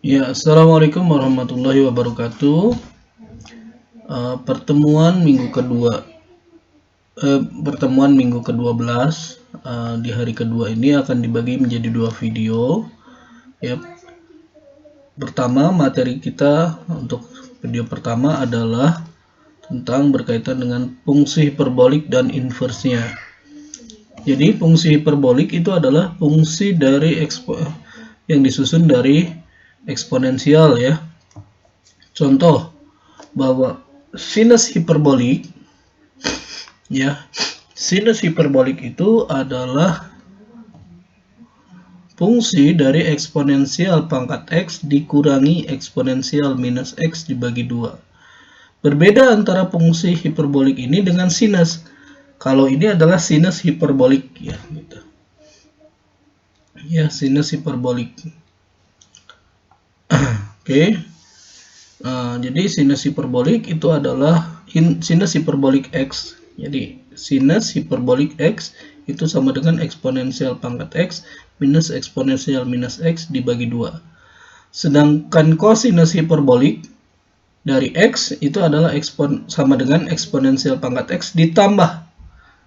Ya, Assalamualaikum warahmatullahi wabarakatuh. Pertemuan minggu kedua, pertemuan minggu ke-12 di hari kedua ini akan dibagi menjadi dua video. Ya, pertama materi kita untuk video pertama adalah tentang berkaitan dengan fungsi hiperbolik dan inversnya. Jadi fungsi hiperbolik itu adalah fungsi dari yang disusun dari eksponensial ya. Contoh bahwa sinus hiperbolik ya, sinus hiperbolik itu adalah fungsi dari eksponensial pangkat x dikurangi eksponensial minus x dibagi 2. Berbeda antara fungsi hiperbolik ini dengan sinus. Kalau ini adalah sinus hiperbolik ya gitu. Ya, sinus hiperbolik. Oke. Jadi sinus hiperbolik itu adalah sinus hiperbolik x. Jadi sinus hiperbolik x itu sama dengan eksponensial pangkat x minus eksponensial minus x dibagi 2. Sedangkan kosinus hiperbolik dari x itu adalah sama dengan eksponensial pangkat x ditambah.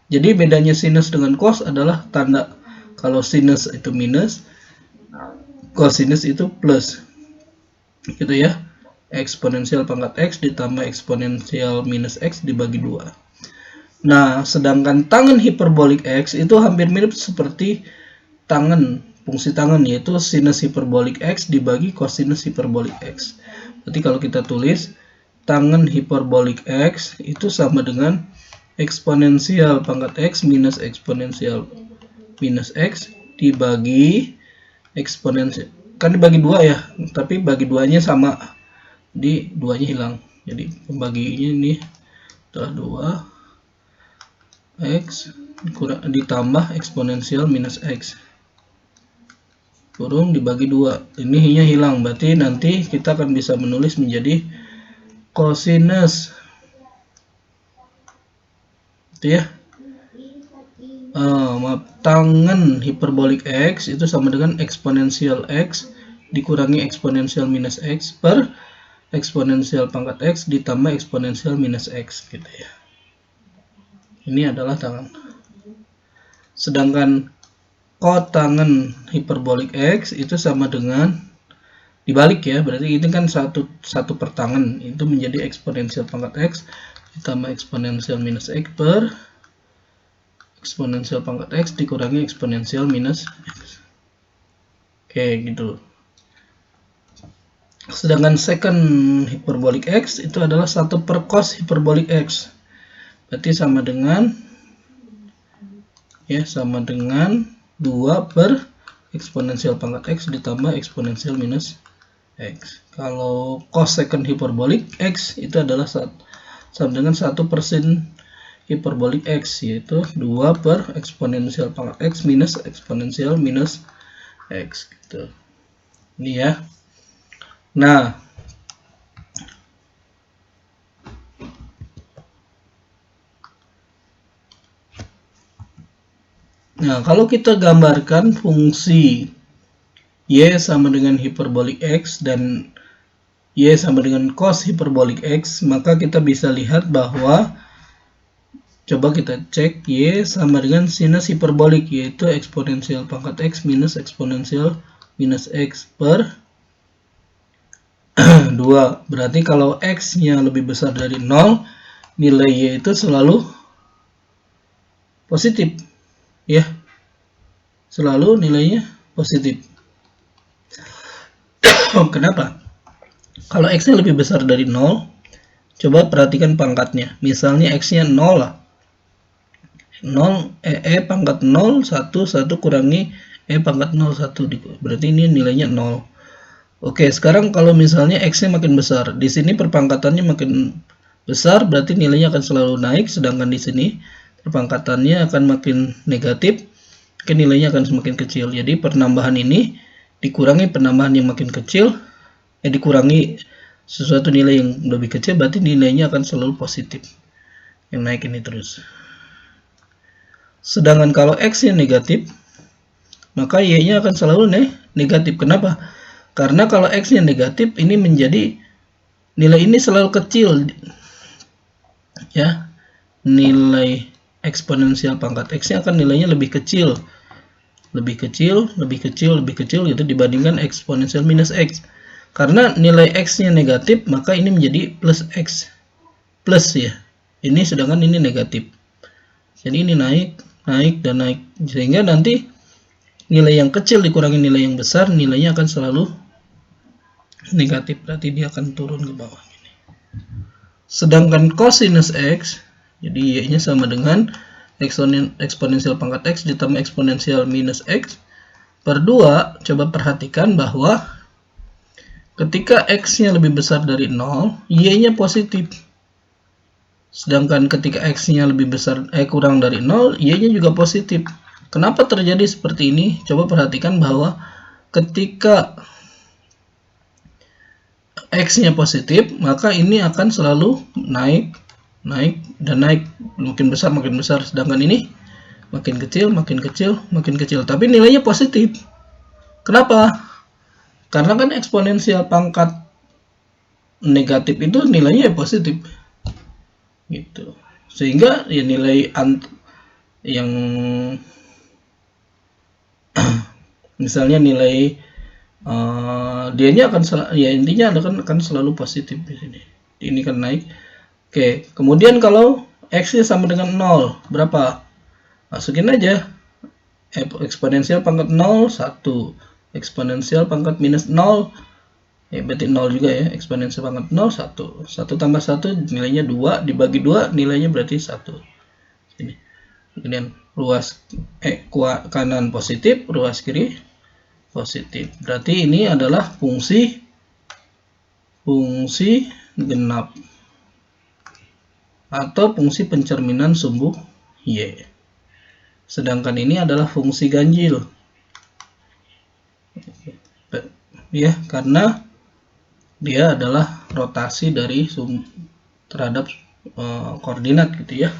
Jadi bedanya sinus dengan cos adalah tanda. Kalau sinus itu minus, kosinus itu plus. Gitu ya. Eksponensial pangkat x ditambah eksponensial minus x dibagi 2. Nah, sedangkan tangen hiperbolik x itu hampir mirip seperti tangen, fungsi tangen, yaitu sinus hiperbolik x dibagi kosinus hiperbolik x. Berarti kalau kita tulis tangen hiperbolik x itu sama dengan eksponensial pangkat x minus eksponensial minus x dibagi eksponensial, kan dibagi 2 ya, tapi bagi 2-nya sama, di 2-nya hilang. Jadi pembagiannya ini adalah 2 x ditambah eksponensial minus x kurung dibagi 2. Ini hilang, berarti nanti kita akan bisa menulis menjadi kosinus itu ya. Tangen hiperbolik x itu sama dengan eksponensial x dikurangi eksponensial minus x per eksponensial pangkat x ditambah eksponensial minus x gitu ya. Ini adalah tangen. Sedangkan kotangen hiperbolik x itu sama dengan dibalik ya, berarti ini kan satu pertangen itu menjadi eksponensial pangkat x ditambah eksponensial minus x per eksponensial pangkat x dikurangi eksponensial minus x. Oke gitu. Sedangkan second hiperbolik x itu adalah 1 per cos hiperbolik x. Berarti sama dengan 2 per eksponensial pangkat x ditambah eksponensial minus x. Kalau cos second hiperbolik x itu adalah sama dengan 1 per sin hiperbolik x, yaitu 2 per eksponensial pangkat x minus eksponensial minus x gitu. Ini ya. Nah, kalau kita gambarkan fungsi y sama dengan hiperbolik x dan y sama dengan cos hiperbolik x, maka kita bisa lihat bahwa, coba kita cek, y sama dengan sinus hiperbolik, yaitu eksponensial pangkat x minus eksponensial minus x per 2. Berarti kalau x-nya lebih besar dari 0, nilai y itu selalu positif. Ya. Selalu nilainya positif. Kenapa? Kalau x-nya lebih besar dari 0, coba perhatikan pangkatnya. Misalnya x-nya 0 lah. 0, pangkat 0, 1 kurangi pangkat 0, 1. Berarti ini nilainya 0. Oke, sekarang kalau misalnya x-nya makin besar, di sini perpangkatannya makin besar, berarti nilainya akan selalu naik, sedangkan di sini perpangkatannya akan makin negatif, nilainya akan semakin kecil. Jadi penambahan ini dikurangi penambahan yang makin kecil, dikurangi sesuatu nilai yang lebih kecil, berarti nilainya akan selalu positif. Yang naik ini terus. Sedangkan kalau x-nya negatif, maka y-nya akan selalu negatif. Kenapa? Karena kalau X-nya negatif, ini menjadi nilai ini selalu kecil. Ya, nilai eksponensial pangkat X-nya akan nilainya lebih kecil gitu dibandingkan eksponensial minus X. Karena nilai X-nya negatif, maka ini menjadi plus X. Plus ya. Ini sedangkan ini negatif. Jadi ini naik, dan naik. Sehingga nanti nilai yang kecil dikurangi nilai yang besar, nilainya akan selalu negatif. Berarti dia akan turun ke bawah. Sedangkan cosinus X, jadi Y-nya sama dengan eksponensial pangkat X ditambah eksponensial minus X per 2. Coba perhatikan bahwa ketika X-nya lebih besar dari 0, Y-nya positif. Sedangkan ketika X-nya lebih besar, kurang dari 0, Y-nya juga positif. Kenapa terjadi seperti ini? Coba perhatikan bahwa ketika X-nya positif, maka ini akan selalu naik, dan naik. Makin besar. Sedangkan ini makin kecil. Tapi nilainya positif. Kenapa? Karena kan eksponensial pangkat negatif itu nilainya positif. Gitu. Sehingga ya nilai yang misalnya nilai dia-nya akan intinya akan selalu positif di sini. Ini kan naik. Oke, kemudian kalau X-nya sama dengan 0, berapa? Masukin aja. Eksponensial pangkat 0 1, eksponensial pangkat minus 0, berarti 0 juga ya. Eksponensial pangkat 0 1 tambah 1 nilainya 2, dibagi 2 nilainya berarti 1. Ini. Kemudian ruas kanan positif, ruas kiri positif. Berarti ini adalah fungsi genap atau fungsi pencerminan sumbu Y. Sedangkan ini adalah fungsi ganjil. Ya, karena dia adalah rotasi dari terhadap koordinat gitu ya.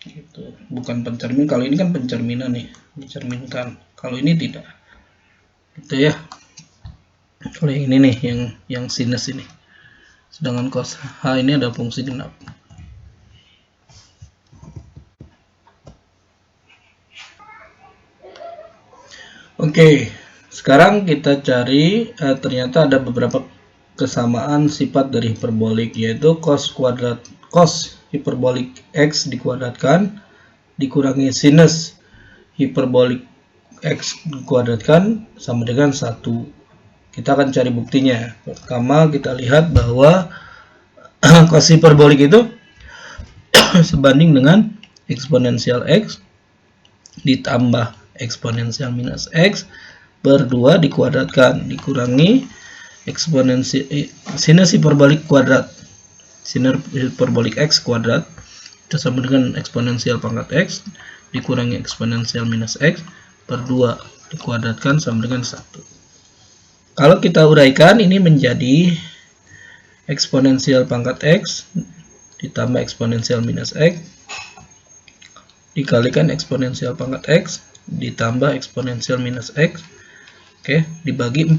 Gitu. Bukan pencermin. Kalau ini kan pencerminan nih, dicerminkan. Kalau ini tidak. Gitu ya. Kalau yang ini nih, yang sinus ini. Sedangkan cos H ini ada fungsi genap. Oke, sekarang kita cari ternyata ada beberapa kesamaan sifat dari hiperbolik, yaitu cos hiperbolik X dikuadratkan dikurangi sinus hiperbolik X dikuadratkan sama dengan 1. Kita akan cari buktinya. Pertama kita lihat bahwa cos hiperbolik itu sebanding dengan eksponensial X ditambah eksponensial minus X per 2 dikuadratkan dikurangi sinus hiperbolik kuadrat, sinus hiperbolik X kuadrat itu sama dengan eksponensial pangkat X dikurangi eksponensial minus X per 2 dikuadratkan sama dengan 1. Kalau kita uraikan, ini menjadi eksponensial pangkat X ditambah eksponensial minus X dikalikan eksponensial pangkat X ditambah eksponensial minus X, oke, dibagi 4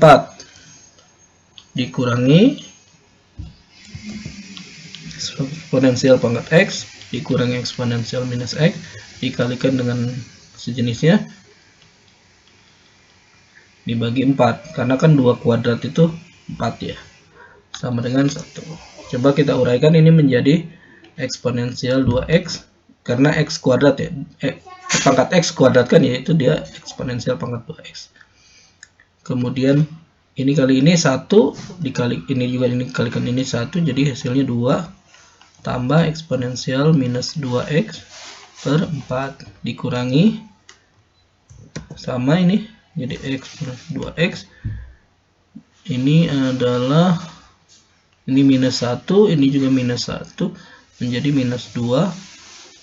dikurangi eksponensial pangkat X dikurangi eksponensial minus X dikalikan dengan sejenisnya dibagi 4, karena kan 2 kuadrat itu 4 ya, sama dengan 1. Coba kita uraikan, ini menjadi eksponensial 2X karena X kuadrat ya, pangkat X kuadrat kan, yaitu dia eksponensial pangkat 2X. Kemudian ini kali ini 1 dikali ini juga, ini kalikan ini 1, jadi hasilnya 2 tambah eksponensial minus 2X per 4 dikurangi sama ini jadi X plus 2X, ini adalah ini minus 1, ini juga minus 1, menjadi minus 2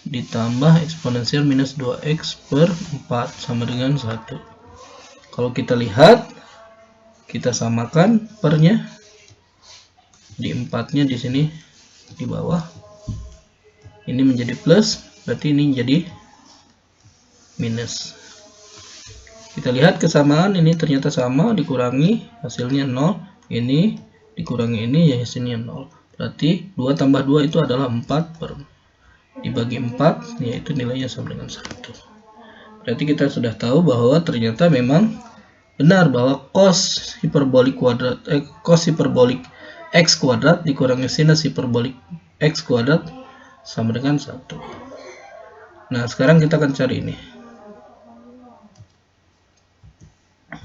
ditambah eksponensial minus 2X per 4 sama dengan 1. Kalau kita lihat, kita samakan pernya, di 4-nya di sini di bawah, ini menjadi plus, berarti ini jadi minus. Kita lihat kesamaan ini ternyata sama, dikurangi hasilnya 0, ini dikurangi ini ya hasilnya 0. Berarti 2 tambah 2 itu adalah 4 dibagi 4, yaitu nilainya sama dengan 1. Berarti kita sudah tahu bahwa ternyata memang benar bahwa cos hiperbolik x kuadrat dikurangi sinus hiperbolik x kuadrat sama dengan 1. Nah, sekarang kita akan cari ini.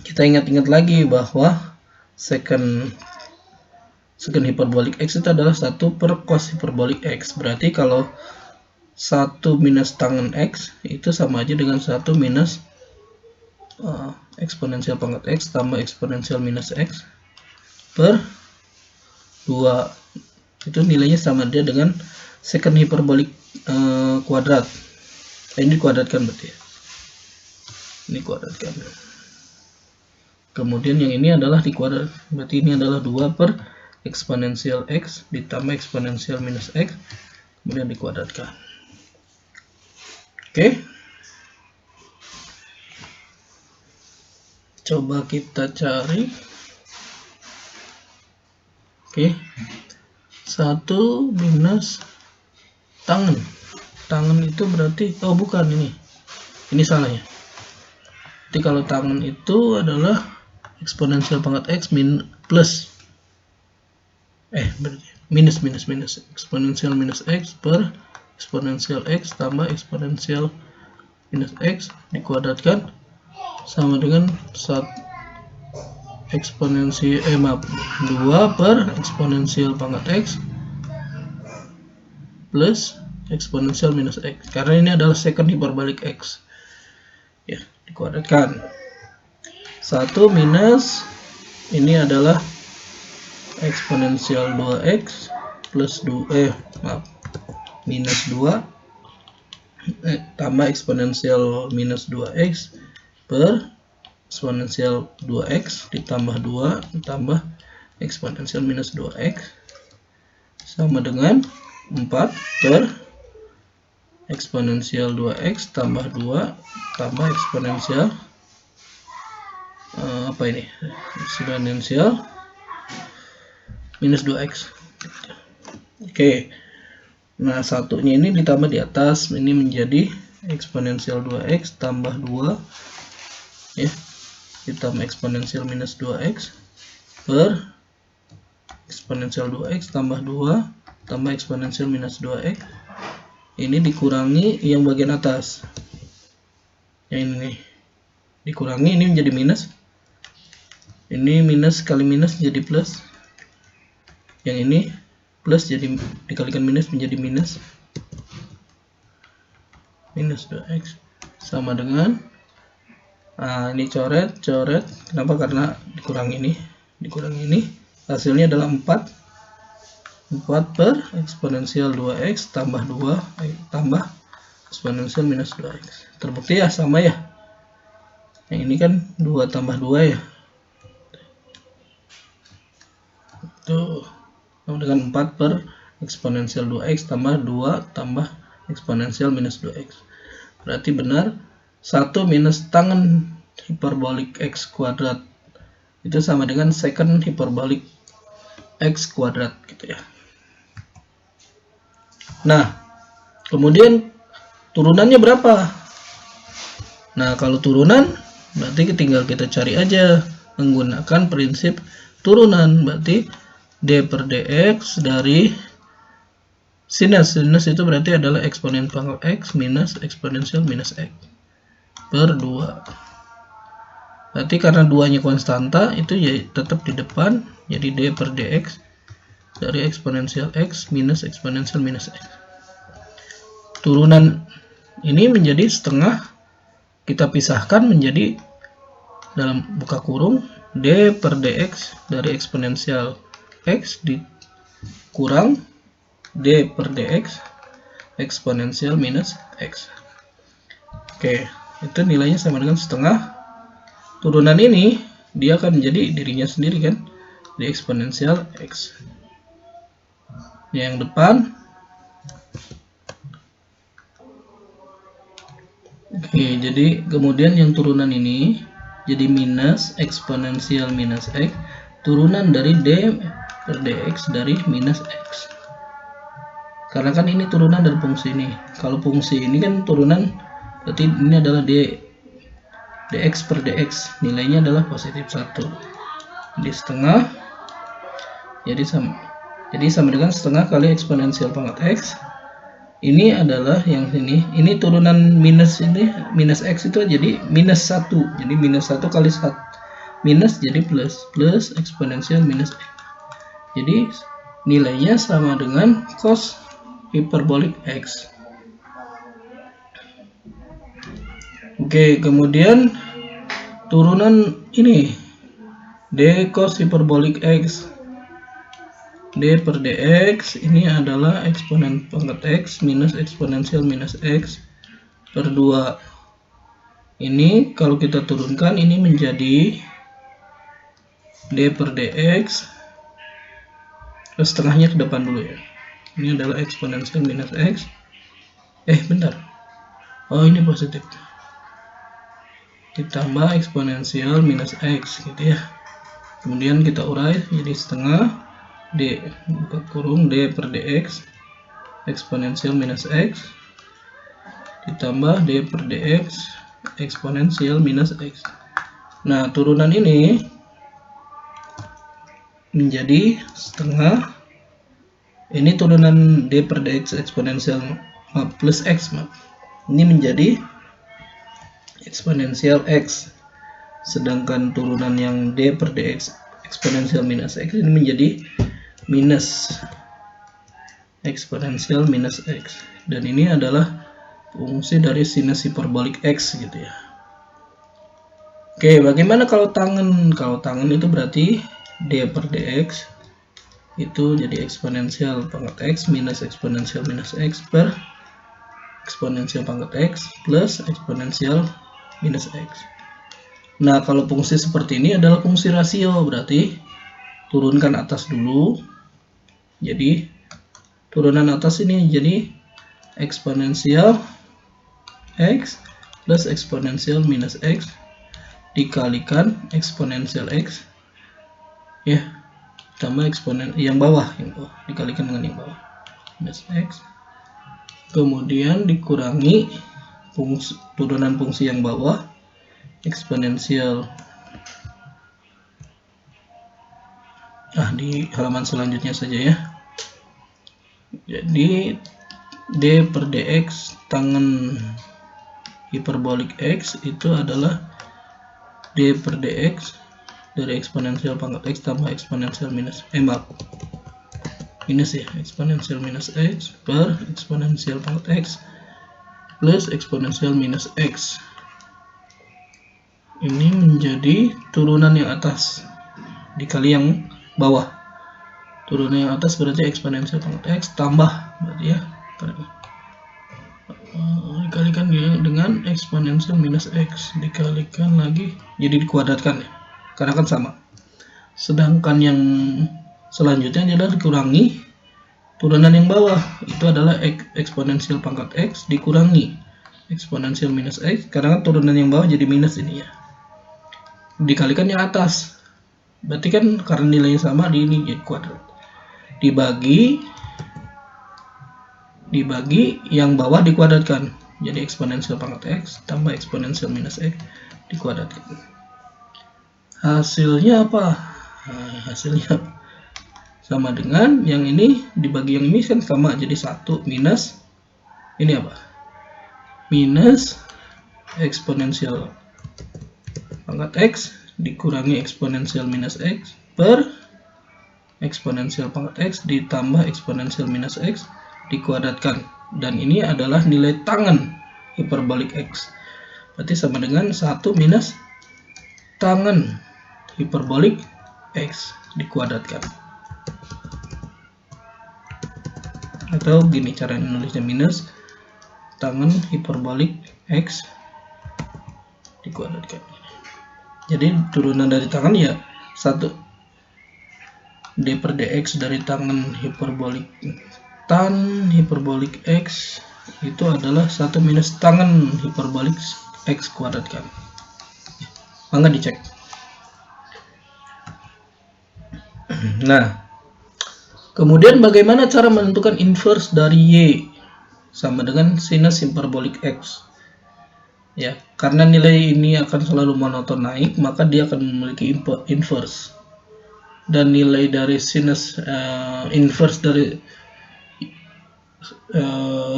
Kita ingat-ingat lagi bahwa secant hiperbolik x itu adalah 1 per cos hiperbolik x. Berarti kalau 1 minus tangen x itu sama aja dengan 1 minus eksponensial pangkat x tambah eksponensial minus x per 2. Itu nilainya sama aja dengan secant hiperbolik kuadrat. Ini dikuadratkan berarti ya. Ini kuadratkan. Kemudian yang ini adalah dikuadrat. Berarti ini adalah 2 per eksponensial x ditambah eksponensial minus x kemudian dikuadratkan. Oke. Coba kita cari. Oke. 1 minus tangen. Tangen itu berarti, oh bukan ini. Ini salah ya. Jadi kalau tangen itu adalah eksponensial pangkat x plus. Berarti minus eksponensial minus x per eksponensial x tambah eksponensial minus x dikuadratkan sama dengan 2 per eksponensial pangkat x plus eksponensial minus x, karena ini adalah secant hiperbolik x ya, dikuadratkan. 1 minus ini adalah eksponensial 2x plus minus 2 tambah eksponensial minus 2x per eksponensial 2x ditambah 2 ditambah eksponensial minus 2x sama dengan 4 per eksponensial 2x tambah 2 tambah eksponensial eksponensial minus 2x. Oke. Nah, satunya ini ditambah di atas, ini menjadi eksponensial 2x tambah 2 ya, ditambah eksponensial minus 2x per eksponensial 2x tambah 2 tambah eksponensial minus 2x. Ini dikurangi yang bagian atas. Yang ini nih. Dikurangi, ini menjadi minus. Ini minus kali minus jadi plus. Yang ini plus jadi dikalikan minus menjadi minus 2x sama dengan ini coret. Kenapa? Karena dikurangi ini hasilnya adalah 4 per eksponensial 2x tambah 2 tambah eksponensial minus 2x. Terbukti ya, sama ya. Yang ini kan 2 tambah 2 ya. Itu sama dengan 4 per eksponensial 2x tambah 2 tambah eksponensial minus 2x. Berarti benar 1 minus tangen hiperbolik x kuadrat itu sama dengan secant hiperbolik x kuadrat gitu ya. Nah, kemudian turunannya berapa? Nah, kalau turunan berarti tinggal kita cari aja menggunakan prinsip turunan. Berarti d per dx dari sinus itu berarti adalah eksponen pangkat x minus eksponensial minus x per 2. Berarti karena 2-nya konstanta itu ya tetap di depan, jadi d per dx dari eksponensial x minus eksponensial minus x. Turunan ini menjadi setengah, kita pisahkan menjadi dalam buka kurung d per dx dari eksponensial x dikurang d per dx eksponensial minus x. Oke, itu nilainya sama dengan setengah. Turunan ini dia akan menjadi dirinya sendiri kan, di eksponensial x. Yang depan. Oke, jadi kemudian yang turunan ini jadi minus eksponensial minus X, turunan dari D per dx dari minus X. Karena kan ini turunan dari fungsi ini. Kalau fungsi ini kan turunan, berarti ini adalah dx per dx, nilainya adalah positif 1. Jadi setengah, jadi sama dengan setengah kali eksponensial pangkat X. Ini adalah yang ini turunan minus ini, minus X itu jadi minus 1. Jadi minus 1 kali 1 minus jadi plus eksponensial minus X. Jadi nilainya sama dengan cos hiperbolik X. Oke, kemudian turunan ini D cos hiperbolik X, D per dx ini adalah eksponen pangkat X minus eksponensial minus X per 2. Ini kalau kita turunkan ini menjadi D per dx, setengahnya ke depan dulu ya. Ini adalah eksponensial minus X. Bentar. Oh, ini positif. Ditambah eksponensial minus X gitu ya. Kemudian kita urai jadi setengah D buka kurung D per dx eksponensial minus X ditambah D per dx eksponensial minus X. Nah, turunan ini menjadi setengah, ini turunan D per dx eksponensial plus X, ini menjadi eksponensial X, sedangkan turunan yang D per dx eksponensial minus X ini menjadi minus eksponensial minus X, dan ini adalah fungsi dari sinus hiperbolik X gitu ya. Oke, bagaimana kalau tangen? Kalau tangen itu berarti D per dx itu jadi eksponensial pangkat X minus eksponensial minus X per eksponensial pangkat X plus eksponensial minus X. Nah, kalau fungsi seperti ini adalah fungsi rasio, berarti turunkan atas dulu. Jadi turunan atas ini jadi eksponensial X plus eksponensial minus X dikalikan eksponensial X ya, tambah eksponen yang bawah dikalikan dengan yang bawah minus X, kemudian dikurangi turunan fungsi yang bawah eksponensial. Di halaman selanjutnya saja ya. Jadi D per dx tangen hiperbolik X itu adalah D per dx dari eksponensial pangkat X tambah eksponensial minus minus ya, eksponensial minus X per eksponensial pangkat X plus eksponensial minus X. Ini menjadi turunan yang atas dikali yang bawah. Turunan yang atas berarti eksponensial pangkat X tambah berarti ya, dikalikan dengan eksponensial minus X dikalikan lagi jadi dikuadratkan ya, karena kan sama. Sedangkan yang selanjutnya adalah dikurangi turunan yang bawah, itu adalah eksponensial pangkat X dikurangi eksponensial minus X, karena kan turunan yang bawah jadi minus ini ya, dikalikan yang atas, berarti kan karena nilainya sama di ini jadi kuadrat, dibagi yang bawah dikuadratkan, jadi eksponensial pangkat X tambah eksponensial minus X dikuadratkan. Hasilnya apa? Hasilnya sama dengan yang ini dibagi yang ini kan sama, jadi 1 minus ini apa? Minus eksponensial pangkat X dikurangi eksponensial minus X per eksponensial pangkat X ditambah eksponensial minus X dikuadratkan, dan ini adalah nilai tangen hiperbolik X, berarti sama dengan 1 minus tangen hiperbolik X dikuadratkan. Atau gini cara nulisnya, minus tangen hiperbolik X dikuadratkan. Jadi turunan dari tangen ya 1 D per dx dari tangen hiperbolik tan hiperbolik X itu adalah 1 minus tangen hiperbolik X kuadratkan. mangga dicek. Nah, kemudian bagaimana cara menentukan inverse dari Y sama dengan sinus hiperbolik X? Ya, karena nilai ini akan selalu monoton naik, maka dia akan memiliki inverse. Dan nilai dari sinus inverse dari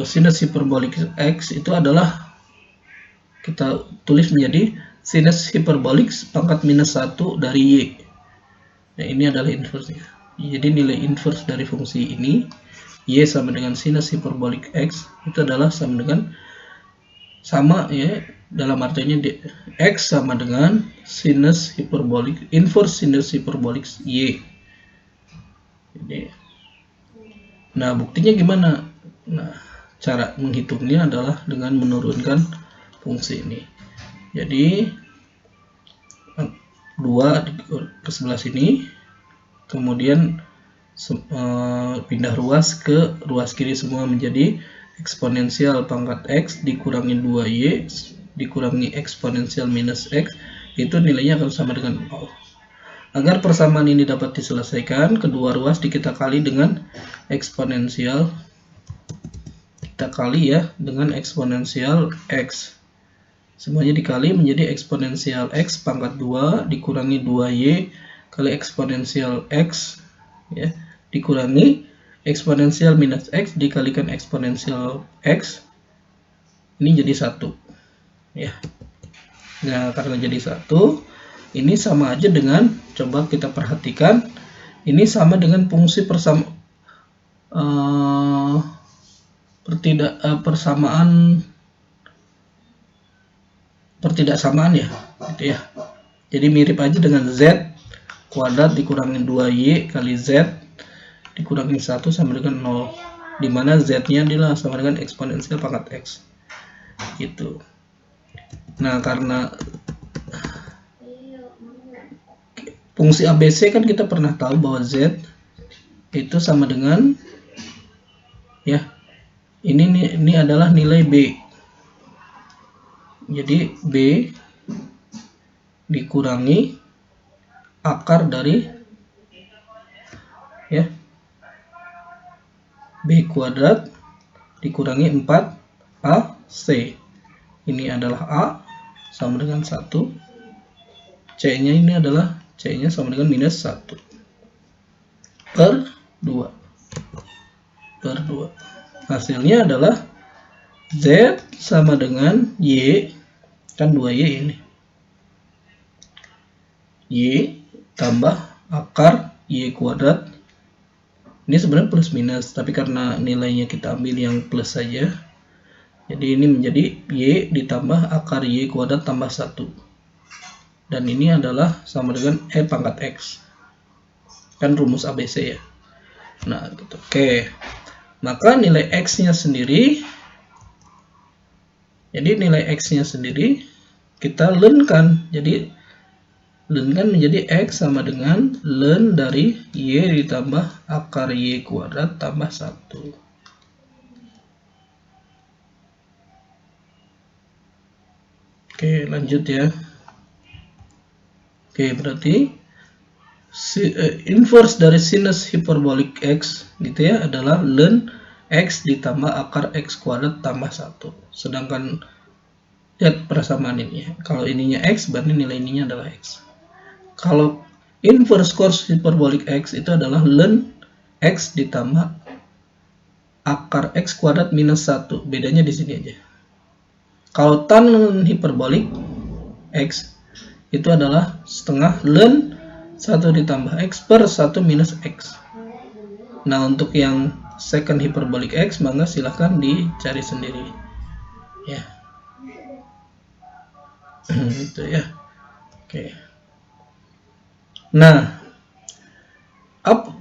sinus hiperbolik X itu adalah, kita tulis menjadi sinus hiperbolik pangkat minus 1 dari Y. Nah, ini adalah inverse-nya. Jadi nilai inverse dari fungsi ini, Y sama dengan sinus hiperbolik X, itu adalah sama ya, dalam artinya X sama dengan sinus hiperbolik, inverse sinus hiperbolik Y. Jadi, nah buktinya gimana? Nah, cara menghitungnya adalah dengan menurunkan fungsi ini. Jadi 2 ke sebelah sini, kemudian pindah ruas ke ruas kiri semua menjadi eksponensial pangkat X dikurangi 2Y dikurangi eksponensial minus X, itu nilainya akan sama dengan 0. Agar persamaan ini dapat diselesaikan, kedua ruas kita kali dengan eksponensial, kita kali ya dengan eksponensial X. Semuanya dikali menjadi eksponensial X pangkat 2 dikurangi 2Y kali eksponensial X ya, dikurangi eksponensial minus X dikalikan eksponensial X, ini jadi 1 ya. Nah, karena jadi 1, ini sama aja dengan, coba kita perhatikan, ini sama dengan fungsi pertidaksamaan ya, gitu ya. Jadi mirip aja dengan Z kuadrat dikurangi 2Y kali Z dikurangi 1 sama dengan 0, dimana Z-nya adalah sama dengan eksponensial pangkat X gitu. Nah, karena fungsi ABC kan kita pernah tahu bahwa Z itu sama dengan ya, ini adalah nilai B. Jadi B dikurangi akar dari ya B kuadrat dikurangi 4AC. Ini adalah A sama dengan 1. C-nya ini adalah C-nya sama dengan minus 1 per 2. Hasilnya adalah Z sama dengan Y, kan 2Y ini. Y tambah akar Y kuadrat. Ini sebenarnya plus minus, tapi karena nilainya kita ambil yang plus saja, jadi ini menjadi Y ditambah akar Y kuadrat tambah 1. Dan ini adalah sama dengan E pangkat X. Kan rumus ABC ya. Nah, gitu. Oke. Maka nilai X-nya sendiri, jadi nilai X-nya sendiri kita leunkan. Jadi leunkan menjadi X sama dengan leun dari Y ditambah akar Y kuadrat tambah 1. Oke, lanjut ya. Oke, berarti inverse dari sinus hiperbolik X gitu ya adalah leun X ditambah akar X kuadrat tambah 1. Sedangkan lihat persamaan ini ya. Kalau ininya X, berarti nilai ininya adalah X. Kalau inverse cos hiperbolik X itu adalah leun X ditambah akar X kuadrat minus 1. Bedanya di sini aja. Kalau tan hiperbolik X itu adalah setengah leun 1 ditambah X per 1 minus X. Nah, untuk yang second hiperbolik X, maka silahkan dicari sendiri ya. Gitu ya. Oke. Nah,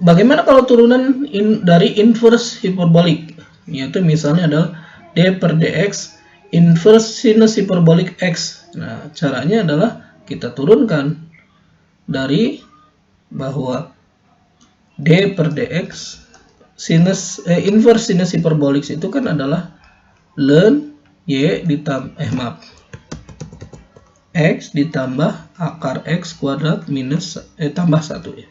bagaimana kalau turunan dari inverse hiperbolik? Yaitu misalnya adalah D per dx inverse sinus hiperbolik X. Nah, caranya adalah kita turunkan dari bahwa D per dx inverse sinus hiperbolik itu kan adalah leun Y ditambah X ditambah akar X kuadrat minus tambah 1 ya,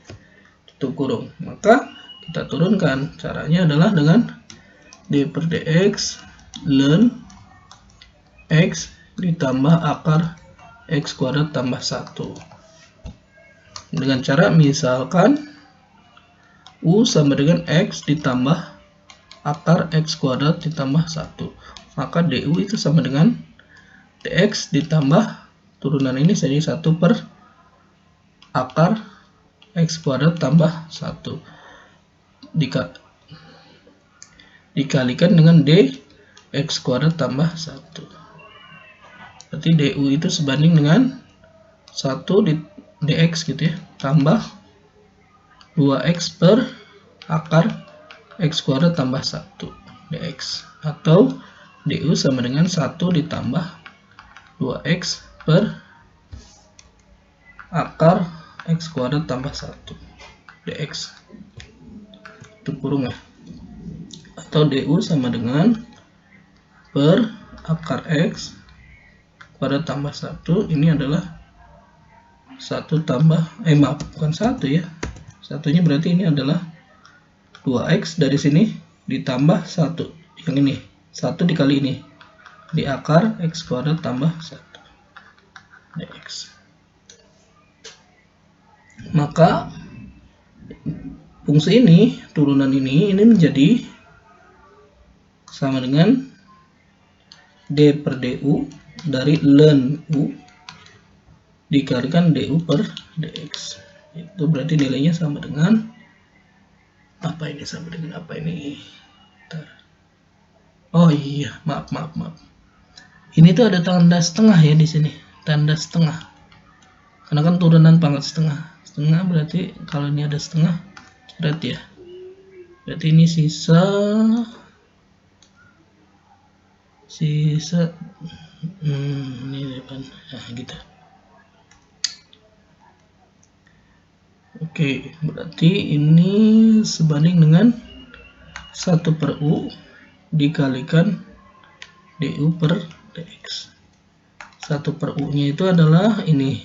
tutup kurung. Maka kita turunkan, caranya adalah dengan d per dx ln X ditambah akar X kuadrat tambah 1 dengan cara misalkan U sama dengan X ditambah akar X kuadrat ditambah 1, maka DU itu sama dengan dx ditambah turunan ini jadi 1 per akar X kuadrat tambah 1 dikalikan dengan D X kuadrat tambah 1. Berarti DU itu sebanding dengan 1 di dx gitu ya, tambah 2x per akar X kuadrat tambah 1 dx, atau DU sama dengan 1 ditambah 2x per akar X kuadrat tambah 1 dx, itu kurung ya, atau DU sama dengan per akar X kuadrat tambah 1, ini adalah 1 tambah, bukan 1 ya, satunya berarti ini adalah 2x dari sini ditambah 1, yang ini 1 dikali ini di akar X kuadrat tambah 1 dx. Maka fungsi ini, turunan ini menjadi sama dengan d per du dari ln u dikalikan du per dx. Itu berarti nilainya sama dengan apa ini? Sama dengan apa ini? Bentar. Oh iya, maaf. Ini tuh ada tanda setengah ya di sini, tanda setengah. Karena kan turunan pangkat setengah. Setengah berarti kalau ini ada setengah, berarti ya. Berarti ini sisa ini depan. Nah, gitu. Oke, berarti ini sebanding dengan 1 per U dikalikan DU per DX. 1 per U nya itu adalah ini.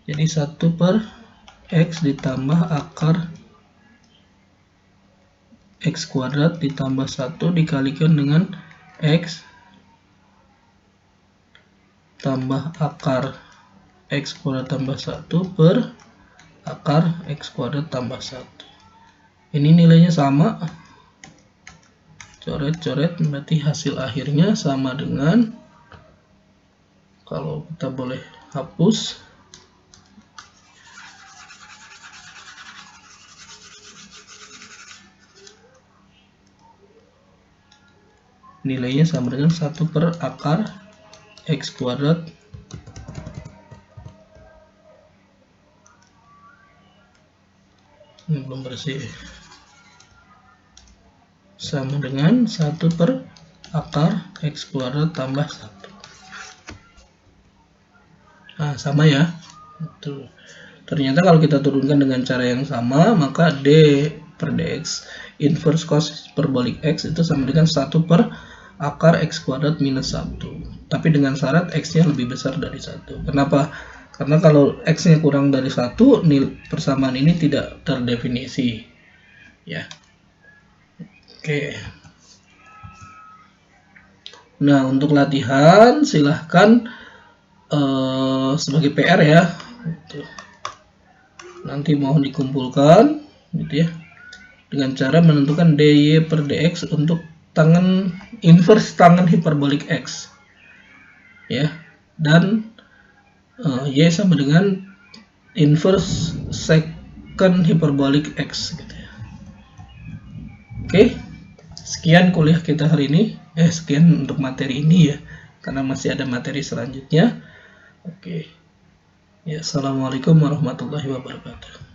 Jadi 1 per X ditambah akar X kuadrat ditambah 1 dikalikan dengan X tambah akar X kuadrat tambah 1 per akar X kuadrat tambah 1. Ini nilainya sama, coret-coret, berarti hasil akhirnya sama dengan, kalau kita boleh hapus, nilainya sama dengan 1 per akar X kuadrat ini belum bersih, sama dengan 1 per akar X kuadrat tambah 1. Nah, sama ya. Itu. Ternyata kalau kita turunkan dengan cara yang sama, maka D per dx inverse cos hiperbolik X itu sama dengan 1 per akar X kuadrat minus 1. Tapi dengan syarat X-nya lebih besar dari 1. Kenapa? Karena kalau X-nya kurang dari 1, persamaan ini tidak terdefinisi. Ya. Oke. Nah, untuk latihan silahkan sebagai PR ya. Nanti mohon dikumpulkan gitu ya. Dengan cara menentukan dy per dx untuk inverse tangen hiperbolik X. Ya. Dan y sama dengan inverse secant hiperbolik X gitu ya. Oke, sekian kuliah kita hari ini. Sekian untuk materi ini ya, karena masih ada materi selanjutnya. Oke. Ya, assalamualaikum warahmatullahi wabarakatuh.